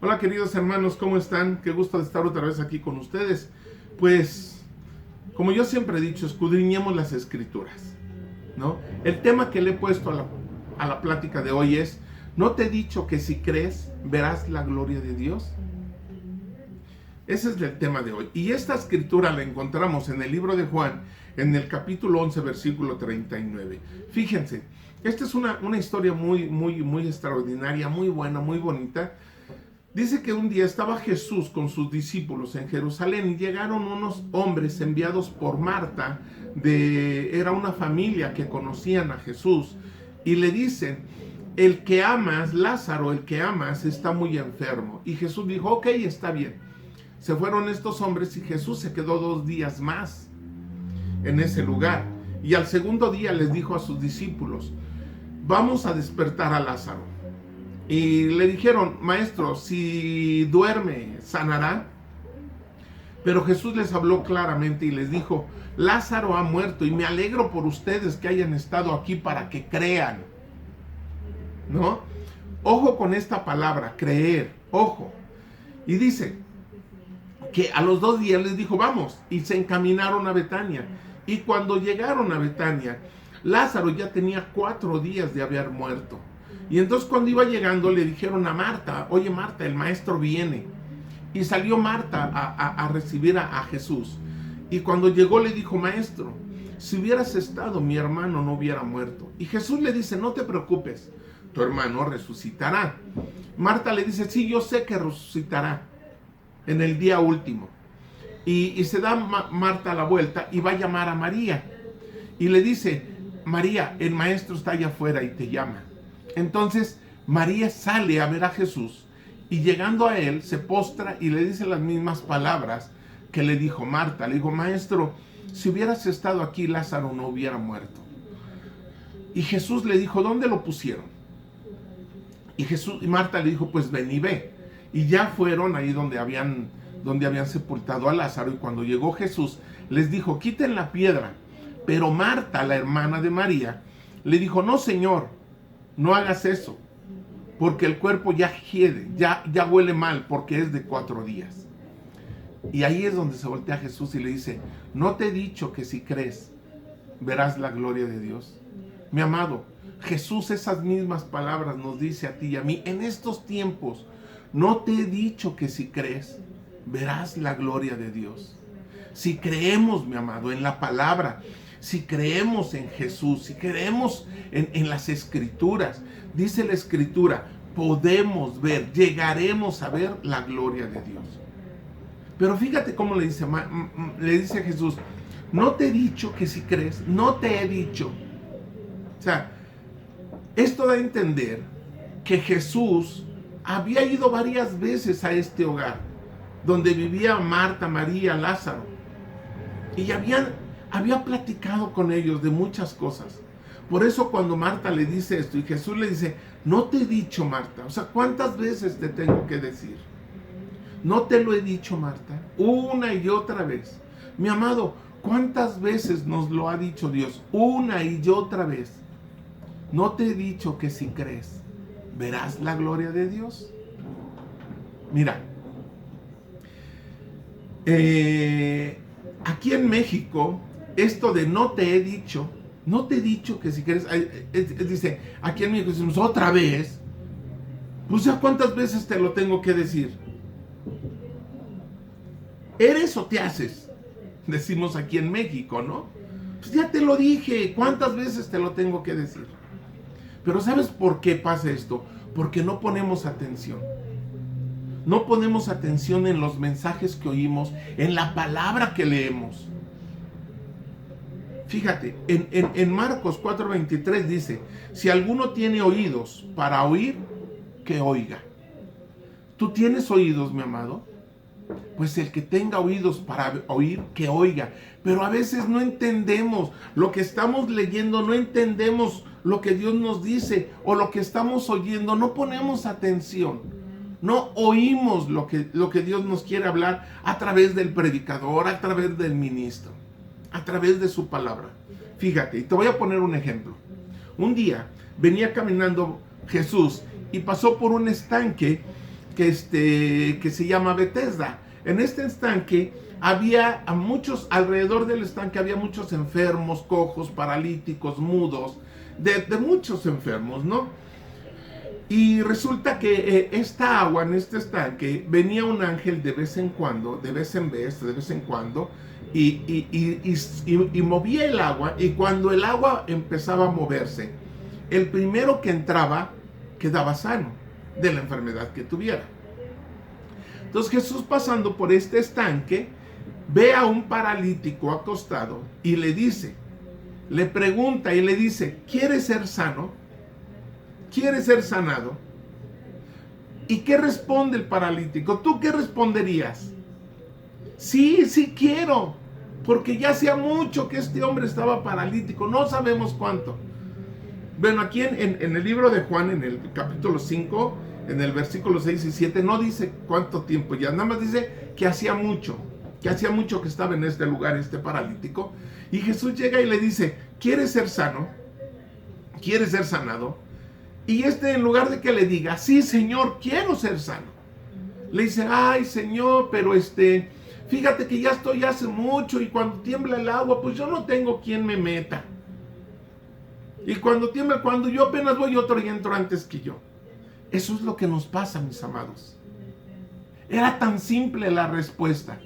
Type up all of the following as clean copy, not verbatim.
Hola queridos hermanos, ¿cómo están? Qué gusto de estar otra vez aquí con ustedes. Pues, como yo siempre he dicho, escudriñemos las escrituras, ¿no? El tema que le he puesto a la plática de hoy es, ¿no te he dicho que si crees, verás la gloria de Dios? Ese es el tema de hoy. Y esta escritura la encontramos en el libro de Juan, en el capítulo 11, versículo 39. Fíjense, esta es una historia muy extraordinaria, muy buena, muy bonita. Dice que un día estaba Jesús con sus discípulos en Jerusalén y llegaron unos hombres enviados por Marta, era una familia que conocían a Jesús, y le dicen, el que amas, Lázaro, el que amas, está muy enfermo. Y Jesús dijo, ok, está bien. Se fueron estos hombres y Jesús se quedó 2 días más en ese lugar. Y al segundo día les dijo a sus discípulos, vamos a despertar a Lázaro. Y le dijeron, maestro, si duerme, sanará. Pero Jesús les habló claramente y les dijo, Lázaro ha muerto y me alegro por ustedes que hayan estado aquí para que crean. ¿No? Ojo con esta palabra, creer, ojo. Y dice que a los 2 días les dijo, vamos, y se encaminaron a Betania. Y cuando llegaron a Betania, Lázaro ya tenía 4 días de haber muerto. Y entonces cuando iba llegando le dijeron a Marta, oye Marta, el maestro viene. Y salió Marta a recibir a Jesús. Y cuando llegó le dijo, maestro, si hubieras estado, mi hermano no hubiera muerto. Y Jesús le dice, no te preocupes, tu hermano resucitará. Marta le dice, sí, yo sé que resucitará en el día último. Y se da Marta la vuelta y va a llamar a María. Y le dice, María, el maestro está allá afuera y te llama. Entonces María sale a ver a Jesús y llegando a él se postra y le dice las mismas palabras que le dijo Marta. Le dijo, maestro, si hubieras estado aquí, Lázaro no hubiera muerto. Y Jesús le dijo, ¿dónde lo pusieron? Y Marta le dijo, pues ven y ve. Y ya fueron ahí donde habían sepultado a Lázaro. Y cuando llegó Jesús les dijo, quiten la piedra. Pero Marta, la hermana de María, le dijo, no, Señor, no hagas eso, porque el cuerpo ya hiede, ya huele mal, porque es de 4 días. Y ahí es donde se voltea Jesús y le dice, ¿no te he dicho que si crees, verás la gloria de Dios? Mi amado, Jesús esas mismas palabras nos dice a ti y a mí, en estos tiempos, ¿no te he dicho que si crees, verás la gloria de Dios? Si creemos, mi amado, en la palabra, si creemos en Jesús, si creemos en las escrituras, dice la escritura, podemos ver, llegaremos a ver la gloria de Dios. Pero fíjate cómo le dice Jesús, no te he dicho que si crees, no te he dicho. O sea, esto da a entender que Jesús había ido varias veces a este hogar, donde vivía Marta, María, Lázaro, y había platicado con ellos de muchas cosas. Por eso cuando Marta le dice esto y Jesús le dice, no te he dicho, Marta, o sea, ¿cuántas veces te tengo que decir? No te lo he dicho, Marta, una y otra vez. Mi amado, ¿cuántas veces nos lo ha dicho Dios? Una y otra vez. ¿No te he dicho que si crees, verás la gloria de Dios? Mira, aquí en México, esto de no te he dicho que si quieres, dice, aquí en México decimos otra vez, pues ya cuántas veces te lo tengo que decir. ¿Eres o te haces? Decimos aquí en México, ¿no? Pues ya te lo dije, ¿cuántas veces te lo tengo que decir? Pero ¿sabes por qué pasa esto? Porque no ponemos atención. No ponemos atención en los mensajes que oímos, en la palabra que leemos. Fíjate, en Marcos 4:23 dice, si alguno tiene oídos para oír, que oiga. ¿Tú tienes oídos, mi amado? Pues el que tenga oídos para oír, que oiga. Pero a veces no entendemos lo que estamos leyendo, no entendemos lo que Dios nos dice o lo que estamos oyendo, no ponemos atención. No oímos lo que Dios nos quiere hablar a través del predicador, a través del ministro, a través de su palabra. Fíjate, y te voy a poner un ejemplo. Un día venía caminando Jesús y pasó por un estanque que se llama Bethesda. En este estanque había a muchos, alrededor del estanque había muchos enfermos, cojos, paralíticos, mudos, de muchos enfermos, ¿no? Y resulta que esta agua en este estanque, venía un ángel de vez en cuando, de vez en cuando, y movía el agua, y cuando el agua empezaba a moverse, el primero que entraba quedaba sano de la enfermedad que tuviera. Entonces Jesús, pasando por este estanque, ve a un paralítico acostado y le dice, le pregunta y le dice, ¿quieres ser sano? ¿Quieres ser sanado? ¿Y qué responde el paralítico? ¿Tú qué responderías? Sí, sí quiero, porque ya hacía mucho que este hombre estaba paralítico, no sabemos cuánto. Bueno, aquí en el libro de Juan, en el capítulo 5, en el versículo 6 y 7, no dice cuánto tiempo ya, nada más dice que hacía mucho que estaba en este lugar este paralítico. Y Jesús llega y le dice, ¿quieres ser sano? ¿Quieres ser sanado? Y en lugar de que le diga, sí, Señor, quiero ser sano, le dice, ay, Señor, pero fíjate que ya estoy hace mucho, y cuando tiembla el agua, pues yo no tengo quien me meta. Y cuando tiembla, cuando yo apenas voy, otro y entro antes que yo. Eso es lo que nos pasa, mis amados. Era tan simple la respuesta.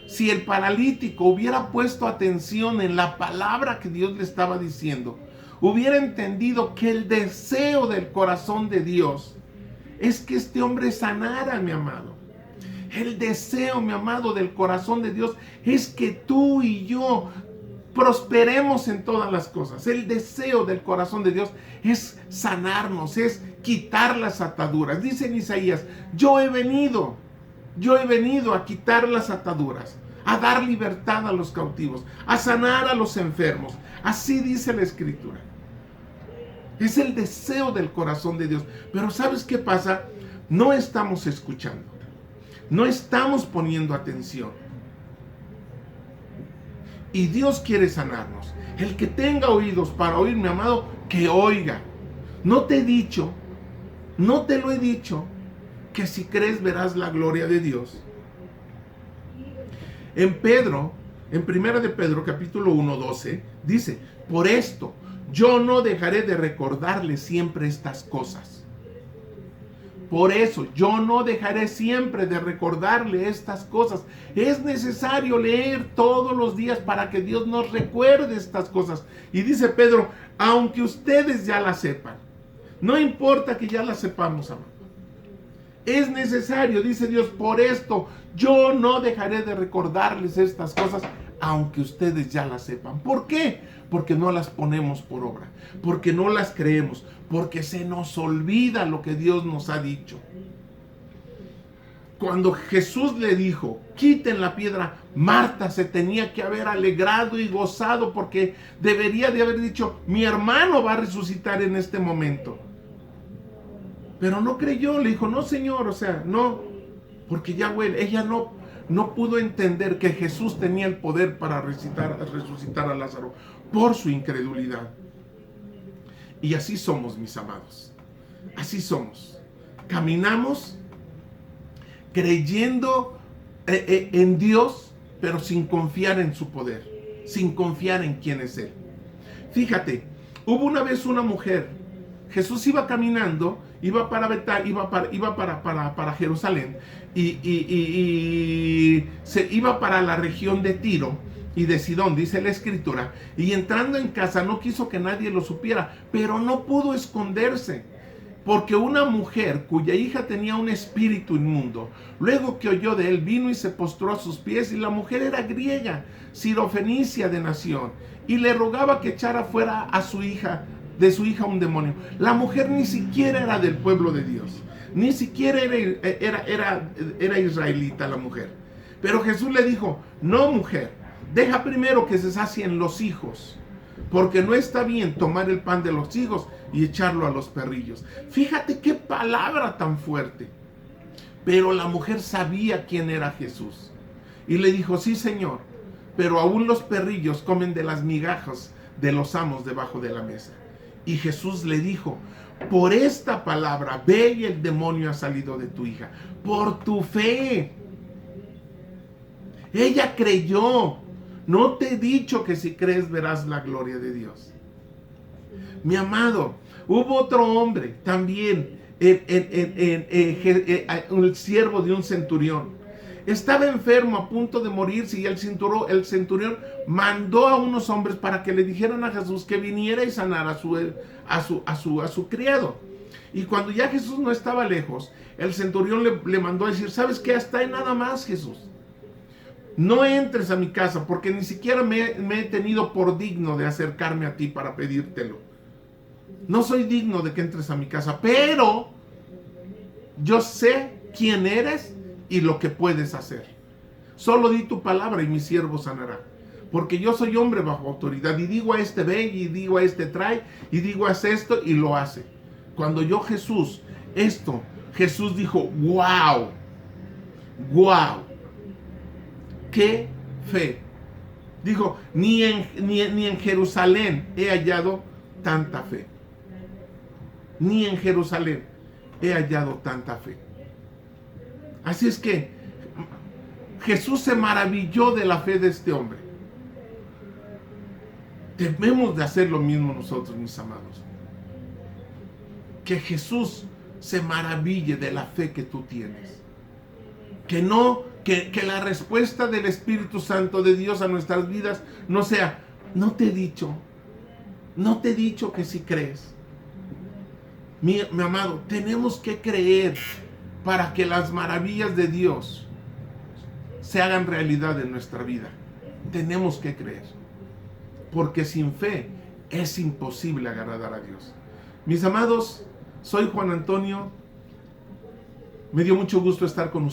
Si el paralítico hubiera puesto atención en la palabra que Dios le estaba diciendo, hubiera entendido que el deseo del corazón de Dios es que este hombre sanara, mi amado. El deseo, mi amado, del corazón de Dios es que tú y yo prosperemos en todas las cosas. El deseo del corazón de Dios es sanarnos, es quitar las ataduras. Dice en Isaías, yo he venido a quitar las ataduras, a dar libertad a los cautivos, a sanar a los enfermos. Así dice la Escritura. Es el deseo del corazón de Dios. Pero ¿sabes qué pasa? No estamos escuchando. No estamos poniendo atención. Y Dios quiere sanarnos. El que tenga oídos para oír, mi amado, que oiga. No te lo he dicho, que si crees verás la gloria de Dios. En 1 de Pedro, capítulo 1, 12, dice, por esto, yo no dejaré de recordarles siempre estas cosas. Por eso, yo no dejaré siempre de recordarle estas cosas. Es necesario leer todos los días para que Dios nos recuerde estas cosas. Y dice Pedro, aunque ustedes ya las sepan, no importa que ya las sepamos, amado. Es necesario, dice Dios, por esto, yo no dejaré de recordarles estas cosas, aunque ustedes ya las sepan. ¿Por qué? Porque no las ponemos por obra, porque no las creemos, porque se nos olvida lo que Dios nos ha dicho. Cuando Jesús le dijo, quiten la piedra, Marta se tenía que haber alegrado y gozado, porque debería de haber dicho, mi hermano va a resucitar en este momento. Pero no creyó, le dijo, no, Señor, no, porque ya huele. Ella no pudo entender que Jesús tenía el poder para resucitar a Lázaro por su incredulidad. Y así somos, mis amados. Así somos. Caminamos creyendo en Dios, pero sin confiar en su poder, sin confiar en quién es Él. Fíjate, hubo una vez una mujer. Jesús iba caminando, iba para Jerusalén, y se iba para la región de Tiro y de Sidón, dice la Escritura, y entrando en casa no quiso que nadie lo supiera, pero no pudo esconderse, porque una mujer cuya hija tenía un espíritu inmundo, luego que oyó de él, vino y se postró a sus pies, y la mujer era griega, sirofenicia de nación, y le rogaba que echara fuera de su hija un demonio. La mujer ni siquiera era del pueblo de Dios, ni siquiera era israelita la mujer. Pero Jesús le dijo, no, mujer, deja primero que se sacien los hijos, porque no está bien tomar el pan de los hijos y echarlo a los perrillos. Fíjate qué palabra tan fuerte. Pero la mujer sabía quién era Jesús, y le dijo, sí, Señor, pero aún los perrillos comen de las migajas de los amos debajo de la mesa. Y Jesús le dijo, por esta palabra, ve y el demonio ha salido de tu hija. Por tu fe. Ella creyó. No te he dicho que si crees verás la gloria de Dios. Mi amado, hubo otro hombre también, el siervo de un centurión. Estaba enfermo, a punto de morirse, y el centurión mandó a unos hombres para que le dijeran a Jesús que viniera y sanara a su criado. Y cuando ya Jesús no estaba lejos, el centurión le mandó a decir, ¿sabes qué? Hasta ahí nada más, Jesús. No entres a mi casa, porque ni siquiera me he tenido por digno de acercarme a ti para pedírtelo. No soy digno de que entres a mi casa, pero yo sé quién eres y lo que puedes hacer. Solo di tu palabra y mi siervo sanará. Porque yo soy hombre bajo autoridad, y digo a este ve, y digo a este trae, y digo haz esto, y lo hace. Cuando yo Jesús dijo, wow, qué fe. Dijo, ni en Jerusalén he hallado tanta fe. Ni en Jerusalén he hallado tanta fe. Así es que Jesús se maravilló de la fe de este hombre. Debemos de hacer lo mismo nosotros, mis amados. Que Jesús se maraville de la fe que tú tienes. Que la respuesta del Espíritu Santo de Dios a nuestras vidas no sea, no te he dicho que si crees. Mi amado, tenemos que creer para que las maravillas de Dios se hagan realidad en nuestra vida. Tenemos que creer, porque sin fe es imposible agradar a Dios. Mis amados, soy Juan Antonio. Me dio mucho gusto estar con ustedes.